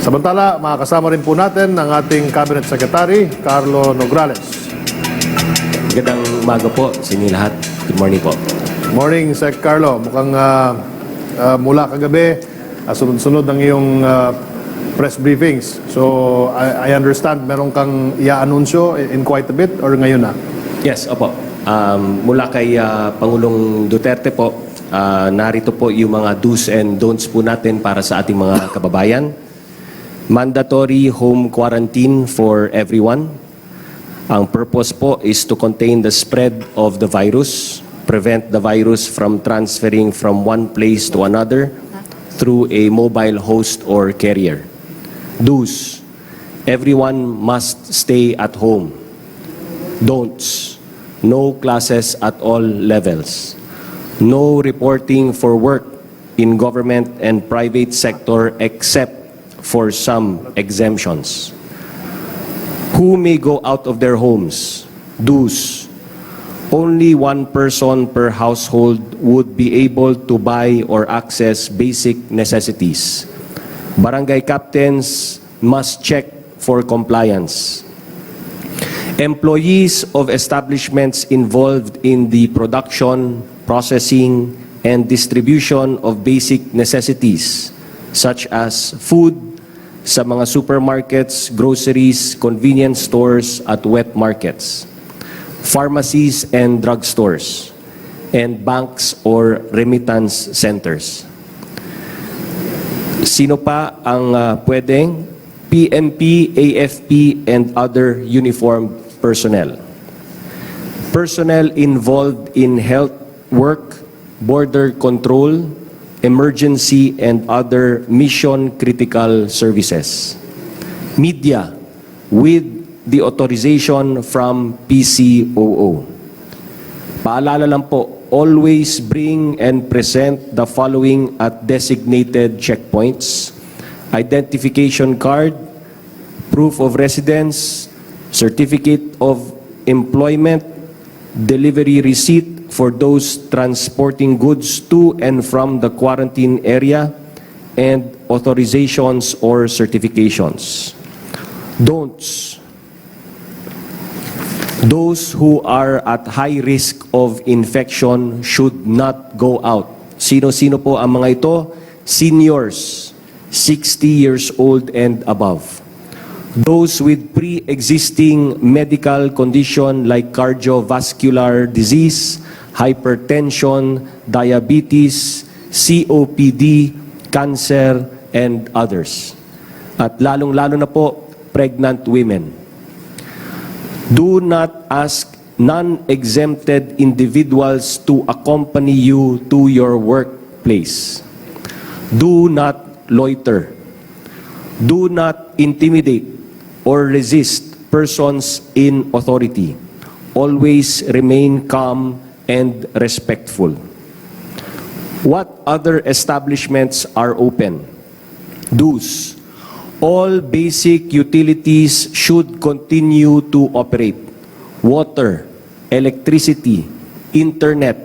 Samantala, makakasama rin po natin ang ating Cabinet Secretary, Carlo Nograles. Magandang umaga po sa inyo lahat. Good morning po. Morning, Sec. Carlo. Mukhang mula kagabi, sunod-sunod ang iyong press briefings. So, I understand meron kang i-anunsyo in quite a bit or ngayon na? Yes, opo. Mula kay Pangulong Duterte po, narito po yung mga do's and don'ts po natin para sa ating mga kababayan. Mandatory home quarantine for everyone. Ang purpose po is to contain the spread of the virus, prevent the virus from transferring from one place to another through a mobile host or carrier. Do's, everyone must stay at home. Don'ts, no classes at all levels. No reporting for work in government and private sector except for some exemptions. Who may go out of their homes? Do's, only one person per household would be able to buy or access basic necessities. Barangay captains must check for compliance. Employees of establishments involved in the production, processing, and distribution of basic necessities, such as food, sa mga supermarkets, groceries, convenience stores, at wet markets, pharmacies and drugstores, and banks or remittance centers. Sino pa ang pwedeng? PNP, AFP, and other uniformed personnel. Personnel involved in health work, border control, emergency, and other mission-critical services. Media, with the authorization from PCOO. Paalala lang po, always bring and present the following at designated checkpoints: identification card, proof of residence, certificate of employment, delivery receipt for those transporting goods to and from the quarantine area, and authorizations or certifications. Don'ts. Those who are at high risk of infection should not go out. Sino-sino po ang mga ito? Seniors, 60 years old and above. Those with pre-existing medical condition like cardiovascular disease, hypertension, diabetes, COPD, cancer, and others. At lalong-lalo na po, pregnant women. Do not ask non-exempted individuals to accompany you to your workplace. Do not loiter. Do not intimidate or resist persons in authority. Always remain calm and respectful. What other establishments are open? Do's. All basic utilities should continue to operate. Water, electricity, internet,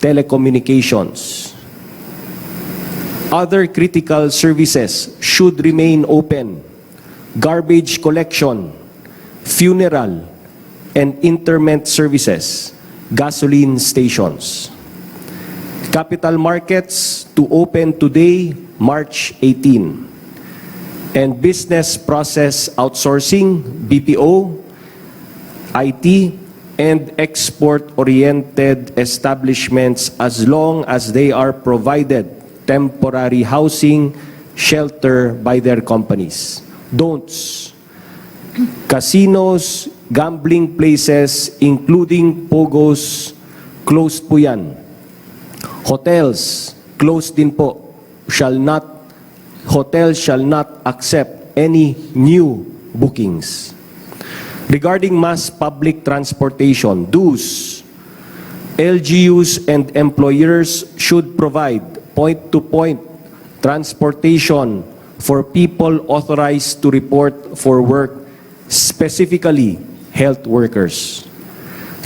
telecommunications. Other critical services should remain open. Garbage collection, funeral, and interment services. Gasoline stations. Capital markets to open today, March 18. And business process outsourcing, BPO, IT, and export-oriented establishments as long as they are provided temporary housing, shelter by their companies. Don'ts. Casinos, gambling places, including pogos, closed po yan. Hotels, closed din po. Hotels shall not accept any new bookings. Regarding mass public transportation, Do's. LGUs and employers should provide point-to-point transportation for people authorized to report for work, specifically health workers.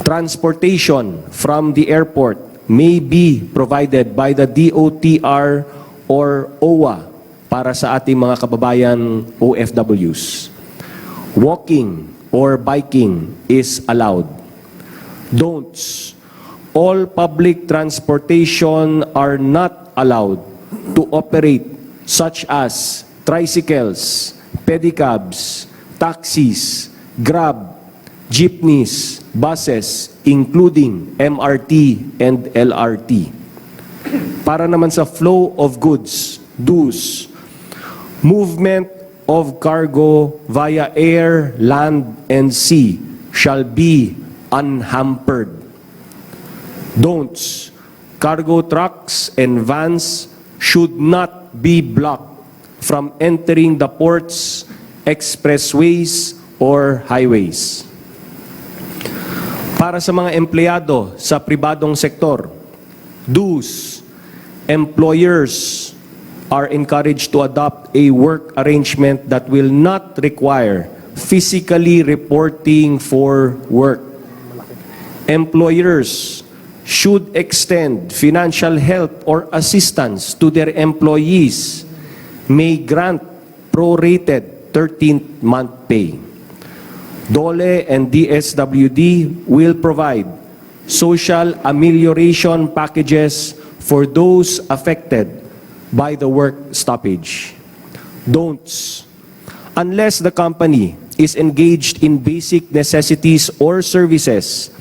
Transportation from the airport may be provided by the DOTR or OWA para sa ating mga kababayan OFWs. Walking or biking is allowed. Don'ts. All public transportation are not allowed to operate, such as tricycles, pedicabs, taxis, Grab, jeepneys, buses, including MRT and LRT. Para naman sa flow of goods, dues, movement of cargo via air, land, and sea shall be unhampered. Don'ts. Cargo trucks and vans should not be blocked from entering the ports, expressways, or highways. Para sa mga empleyado sa pribadong sektor, dues. Employers are encouraged to adopt a work arrangement that will not require physically reporting for work. Employers should extend financial help or assistance to their employees, may grant prorated 13th month pay. DOLE and DSWD will provide social amelioration packages for those affected by the work stoppage. Don'ts. Unless the company is engaged in basic necessities or services,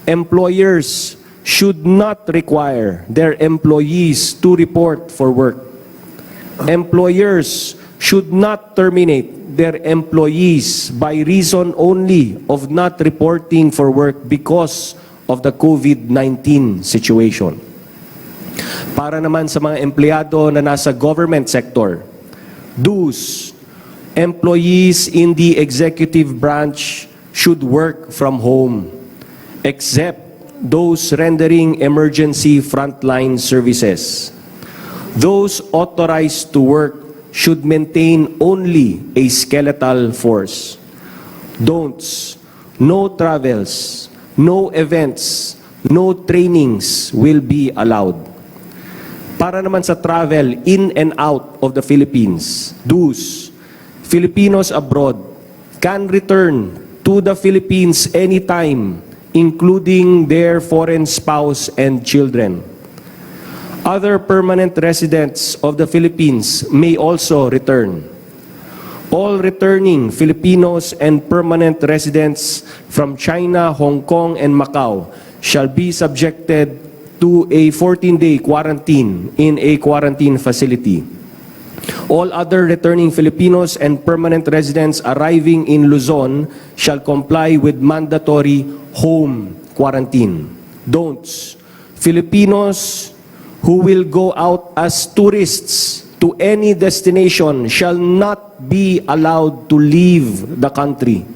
employers should not require their employees to report for work. Employers should not terminate their employees by reason only of not reporting for work because of the COVID-19 situation. Para naman sa mga empleyado na nasa government sector, dues. Employees in the executive branch should work from home, except those rendering emergency frontline services. Those authorized to work should maintain only a skeletal force. Don'ts. No travels, no events, no trainings will be allowed. Para naman sa travel in and out of the Philippines, dues. Filipinos abroad can return to the Philippines anytime, including their foreign spouse and children. Other permanent residents of the Philippines may also return. All returning Filipinos and permanent residents from China, Hong Kong, and Macau shall be subjected to a 14-day quarantine in a quarantine facility. All other returning Filipinos and permanent residents arriving in Luzon shall comply with mandatory home quarantine. Don'ts. Filipinos who will go out as tourists to any destination shall not be allowed to leave the country.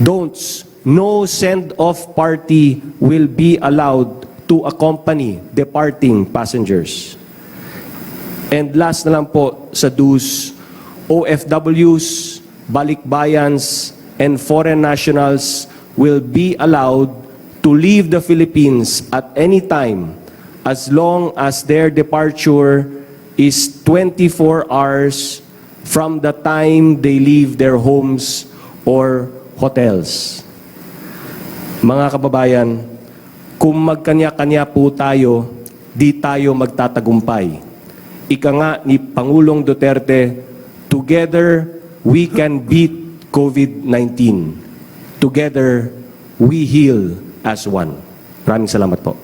Don'ts. No send-off party will be allowed to accompany departing passengers. And last na lang po sa dues, OFWs, balikbayans, and foreign nationals will be allowed to leave the Philippines at any time as long as their departure is 24 hours from the time they leave their homes or hotels. Mga kababayan, kung magkanya-kanya po tayo, di tayo magtatagumpay. Ika nga ni Pangulong Duterte, together we can beat COVID-19. Together we heal as one. Maraming salamat po.